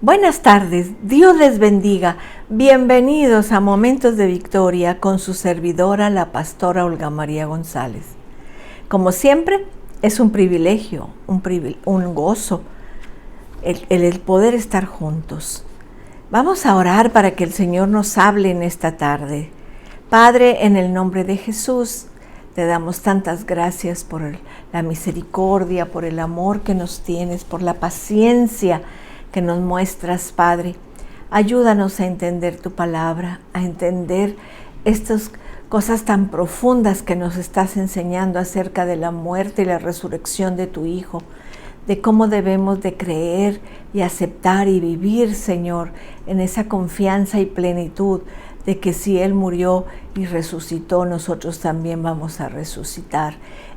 Buenas tardes, Dios les bendiga. Bienvenidos a Momentos de Victoria con su servidora, la pastora Olga María González. Como siempre, es un privilegio, un gozo el poder estar juntos. Vamos a orar para que el Señor nos hable en esta tarde. Padre, en el nombre de Jesús, te damos tantas gracias por la misericordia, por el amor que nos tienes, por la paciencia que nos muestras, Padre. Ayúdanos a entender tu palabra, a entender estas cosas tan profundas que nos estás enseñando acerca de la muerte y la resurrección de tu Hijo, de cómo debemos de creer y aceptar y vivir, Señor, en esa confianza y plenitud de que si Él murió y resucitó, nosotros también vamos a resucitar.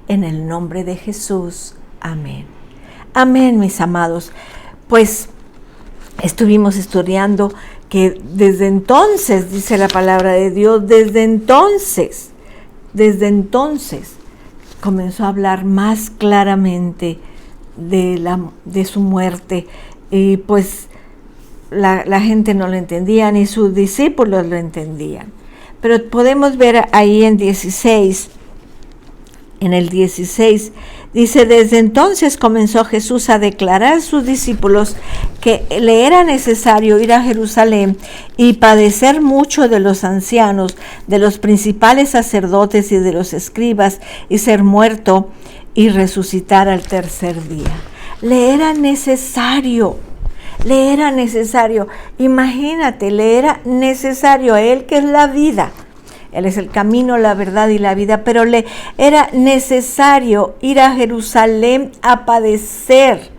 En el nombre de Jesús. Amén. Amén, mis amados. Pues estuvimos estudiando que desde entonces, dice la palabra de Dios, desde entonces comenzó a hablar más claramente de su muerte, y pues la gente no lo entendía, ni sus discípulos lo entendían. Pero podemos ver ahí en el 16, dice: desde entonces comenzó Jesús a declarar a sus discípulos que le era necesario ir a Jerusalén y padecer mucho de los ancianos, de los principales sacerdotes y de los escribas, y ser muerto y resucitar al tercer día. Le era necesario. Imagínate, le era necesario a Él, que es la vida. Él es el camino, la verdad y la vida, pero le era necesario ir a Jerusalén a padecer.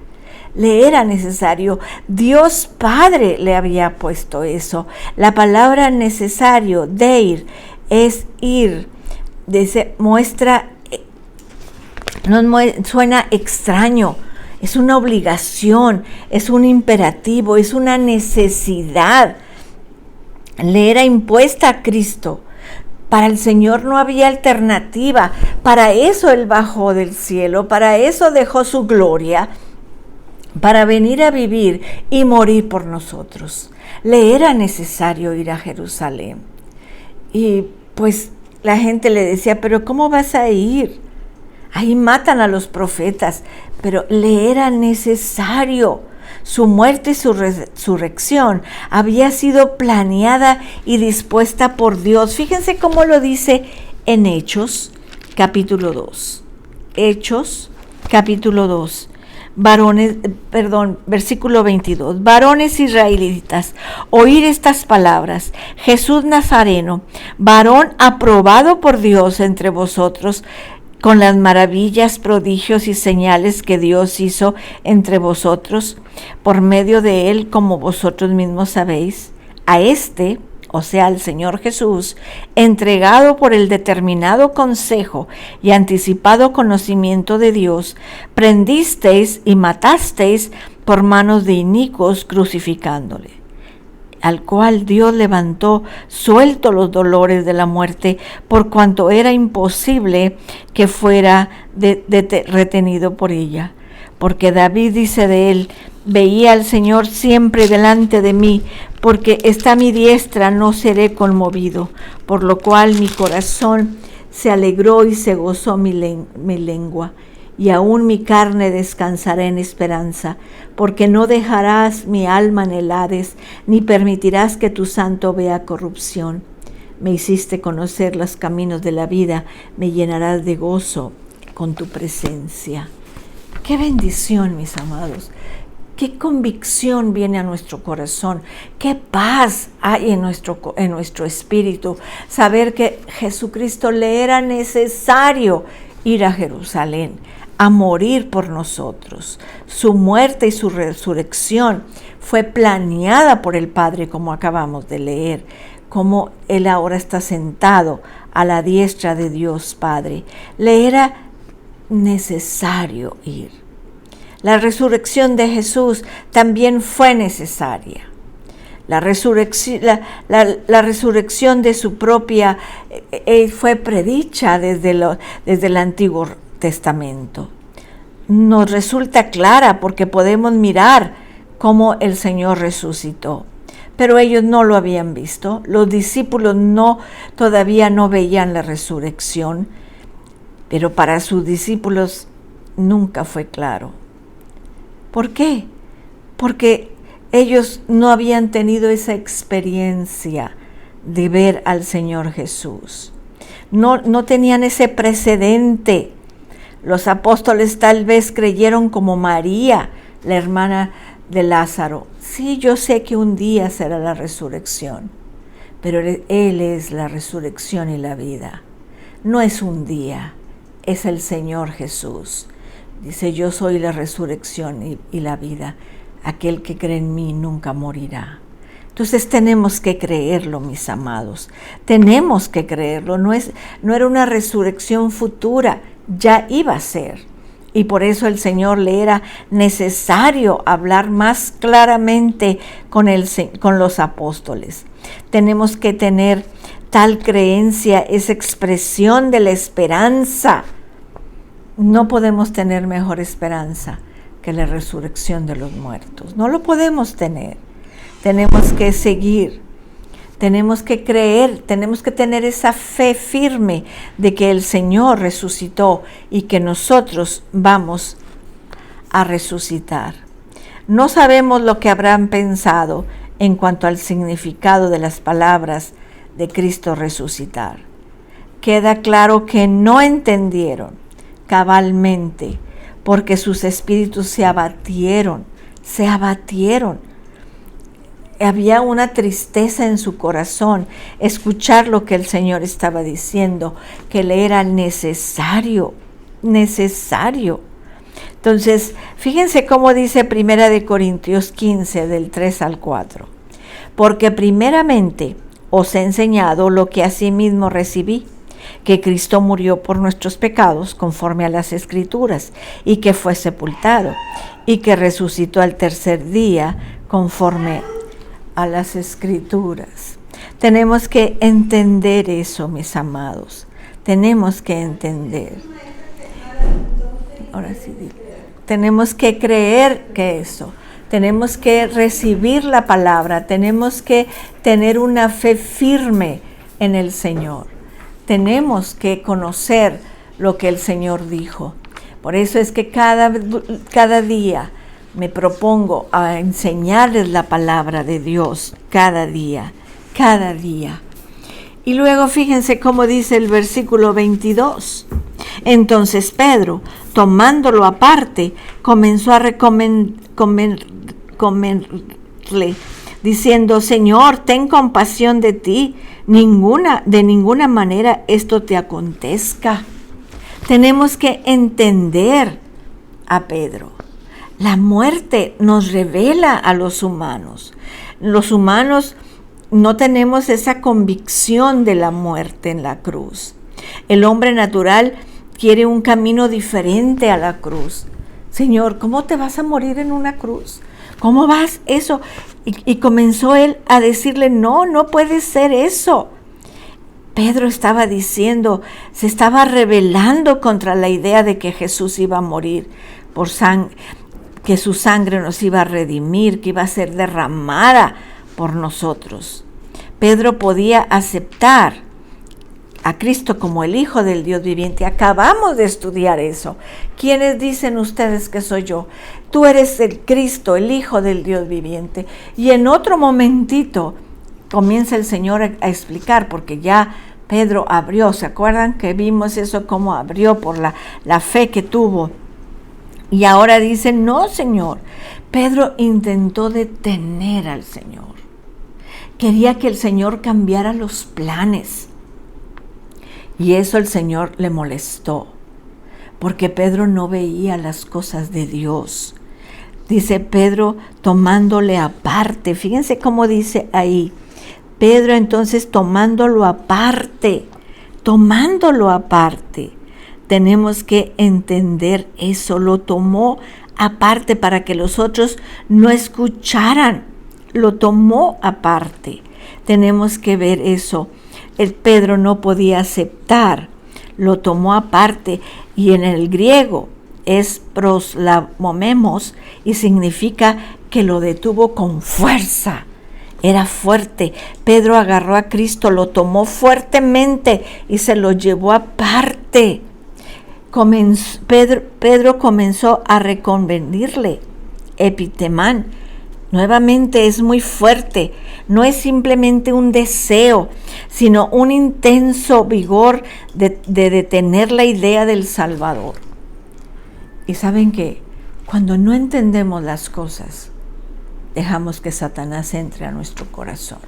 Le era necesario. Dios Padre le había puesto eso. La palabra necesario, deir, es ir. Suena extraño. Es una obligación, es un imperativo, es una necesidad. Le era impuesta a Cristo. Para el Señor no había alternativa. Para eso Él bajó del cielo, para eso dejó su gloria, para venir a vivir y morir por nosotros. Le era necesario ir a Jerusalén. Y pues la gente le decía: ¿pero cómo vas a ir? Ahí matan a los profetas. Pero le era necesario. Su muerte y su resurrección había sido planeada y dispuesta por Dios. Fíjense cómo lo dice en Hechos, capítulo 2. Hechos, capítulo 2. Versículo 22. Varones israelitas, oír estas palabras: Jesús Nazareno, varón aprobado por Dios entre vosotros, con las maravillas, prodigios y señales que Dios hizo entre vosotros, por medio de Él, como vosotros mismos sabéis. A este, o sea, al Señor Jesús, entregado por el determinado consejo y anticipado conocimiento de Dios, prendisteis y matasteis por manos de inicuos, crucificándole, al cual Dios levantó, suelto los dolores de la muerte, por cuanto era imposible que fuera retenido por ella. Porque David dice de él: veía al Señor siempre delante de mí, porque está a mi diestra, no seré conmovido. Por lo cual mi corazón se alegró y se gozó mi lengua. Y aún mi carne descansará en esperanza, porque no dejarás mi alma en el Hades, ni permitirás que tu santo vea corrupción. Me hiciste conocer los caminos de la vida, me llenarás de gozo con tu presencia. ¡Qué bendición, mis amados! ¡Qué convicción viene a nuestro corazón! ¡Qué paz hay en nuestro espíritu! Saber que Jesucristo le era necesario ir a Jerusalén a morir por nosotros. Su muerte y su resurrección fue planeada por el Padre, como acabamos de leer, como Él ahora está sentado a la diestra de Dios Padre. Le era necesario ir. La resurrección de Jesús también fue necesaria. La resurrección de su propia fue predicha desde el Antiguo Testamento. Nos resulta clara porque podemos mirar cómo el Señor resucitó. Pero ellos no lo habían visto. Los discípulos todavía no veían la resurrección. Pero para sus discípulos nunca fue claro. ¿Por qué? Porque ellos no habían tenido esa experiencia de ver al Señor Jesús. No tenían ese precedente. Los apóstoles tal vez creyeron como María, la hermana de Lázaro. Sí, yo sé que un día será la resurrección, pero Él es la resurrección y la vida. No es un día, es el Señor Jesús. Dice, yo soy la resurrección y la vida. Aquel que cree en mí nunca morirá. Entonces tenemos que creerlo, mis amados. Tenemos que creerlo. No era una resurrección futura, ya iba a ser. Y por eso el Señor le era necesario hablar más claramente con los apóstoles. Tenemos que tener tal creencia, esa expresión de la esperanza. No podemos tener mejor esperanza que la resurrección de los muertos. No lo podemos tener. Tenemos que seguir, tenemos que creer, tenemos que tener esa fe firme de que el Señor resucitó y que nosotros vamos a resucitar. No sabemos lo que habrán pensado en cuanto al significado de las palabras de Cristo resucitar. Queda claro que no entendieron cabalmente, porque sus espíritus se abatieron. Había una tristeza en su corazón, escuchar lo que el Señor estaba diciendo, que le era necesario. Entonces, fíjense cómo dice 1 Corintios 15, del 3 al 4. Porque primeramente os he enseñado lo que asimismo recibí, que Cristo murió por nuestros pecados conforme a las Escrituras, y que fue sepultado, y que resucitó al tercer día conforme a las Escrituras. Tenemos que entender eso, mis amados. Tenemos que entender. Ahora sí, tenemos que creer que eso. Tenemos que recibir la palabra. Tenemos que tener una fe firme en el Señor. Tenemos que conocer lo que el Señor dijo. Por eso es que cada día me propongo a enseñarles la palabra de Dios cada día. Y luego fíjense cómo dice el versículo 22. Entonces Pedro, tomándolo aparte, comenzó a recomendarle, diciendo, Señor, ten compasión de ti, de ninguna manera esto te acontezca. Tenemos que entender a Pedro. La muerte nos revela a los humanos. Los humanos no tenemos esa convicción de la muerte en la cruz. El hombre natural quiere un camino diferente a la cruz. Señor, ¿cómo te vas a morir en una cruz? ¿Cómo vas eso? Y comenzó él a decirle, no puede ser eso. Pedro estaba diciendo, se estaba rebelando contra la idea de que Jesús iba a morir por que su sangre nos iba a redimir, que iba a ser derramada por nosotros. Pedro podía aceptar a Cristo como el Hijo del Dios viviente. Acabamos de estudiar eso. ¿Quiénes dicen ustedes que soy yo? Tú eres el Cristo, el Hijo del Dios viviente. Y en otro momentito comienza el Señor a explicar, porque ya Pedro abrió. ¿Se acuerdan que vimos eso, cómo abrió por la fe que tuvo? Y ahora dice, no, Señor. Pedro intentó detener al Señor. Quería que el Señor cambiara los planes. Y eso el Señor le molestó, porque Pedro no veía las cosas de Dios. Dice Pedro tomándole aparte. Fíjense cómo dice ahí. Pedro entonces tomándolo aparte. Tenemos que entender eso. Lo tomó aparte para que los otros no escucharan. Lo tomó aparte. Tenemos que ver eso. El Pedro no podía aceptar, lo tomó aparte, y en el griego es proslamomemos y significa que lo detuvo con fuerza. Era fuerte. Pedro agarró a Cristo, lo tomó fuertemente y se lo llevó aparte. Pedro comenzó a reconvenirle. Epitemán, nuevamente es muy fuerte. No es simplemente un deseo, sino un intenso vigor de detener la idea del Salvador. Y saben que cuando no entendemos las cosas, dejamos que Satanás entre a nuestro corazón.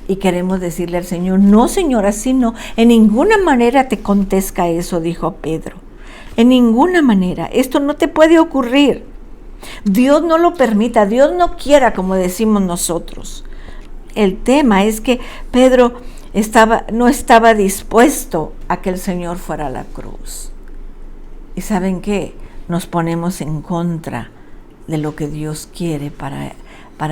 Y queremos decirle al Señor, no, Señor, así no. En ninguna manera te acontezca eso, dijo Pedro. En ninguna manera. Esto no te puede ocurrir. Dios no lo permita, Dios no quiera, como decimos nosotros. El tema es que Pedro no estaba dispuesto a que el Señor fuera a la cruz. ¿Y saben qué? Nos ponemos en contra de lo que Dios quiere para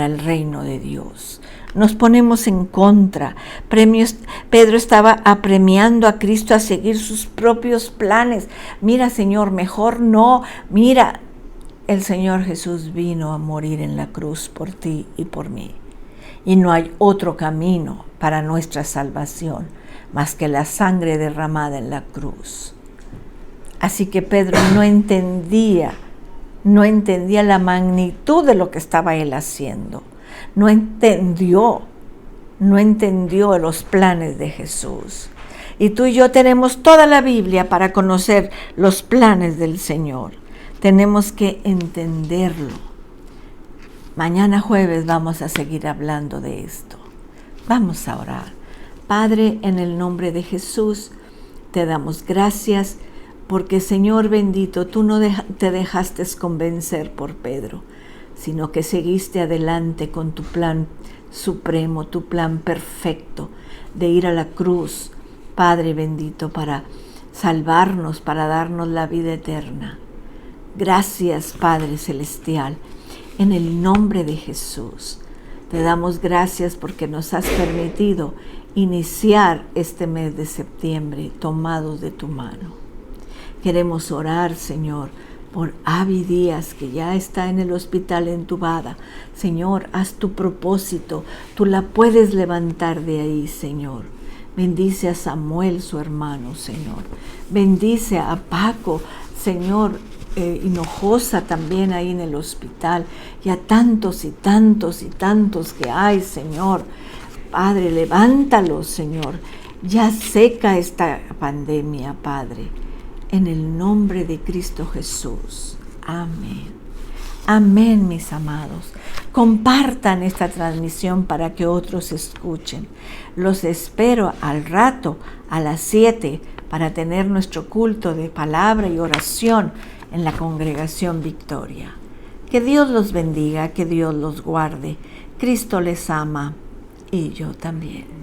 el reino de Dios. Nos ponemos en contra. Pedro estaba apremiando a Cristo a seguir sus propios planes. Mira, Señor, mejor no. Mira, el Señor Jesús vino a morir en la cruz por ti y por mí. Y no hay otro camino para nuestra salvación más que la sangre derramada en la cruz. Así que Pedro no entendía la magnitud de lo que estaba él haciendo. No entendió los planes de Jesús. Y tú y yo tenemos toda la Biblia para conocer los planes del Señor. Tenemos que entenderlo. Mañana jueves vamos a seguir hablando de esto. Vamos a orar. Padre, en el nombre de Jesús, te damos gracias porque, Señor bendito, tú no te dejaste convencer por Pedro, sino que seguiste adelante con tu plan supremo, tu plan perfecto de ir a la cruz, Padre bendito, para salvarnos, para darnos la vida eterna. Gracias, Padre celestial, en el nombre de Jesús. Te damos gracias porque nos has permitido iniciar este mes de septiembre tomados de tu mano. Queremos orar, Señor, por Abby Díaz, que ya está en el hospital entubada. Señor, haz tu propósito. Tú la puedes levantar de ahí, Señor. Bendice a Samuel, su hermano, Señor. Bendice a Paco, Señor, Hinojosa también ahí en el hospital. Y a tantos y tantos y tantos que hay, Señor. Padre, levántalos, Señor. Ya seca esta pandemia, Padre. En el nombre de Cristo Jesús. Amén. Amén, mis amados. Compartan esta transmisión para que otros escuchen. Los espero al rato, a las 7, para tener nuestro culto de palabra y oración en la Congregación Victoria. Que Dios los bendiga, que Dios los guarde. Cristo les ama y yo también.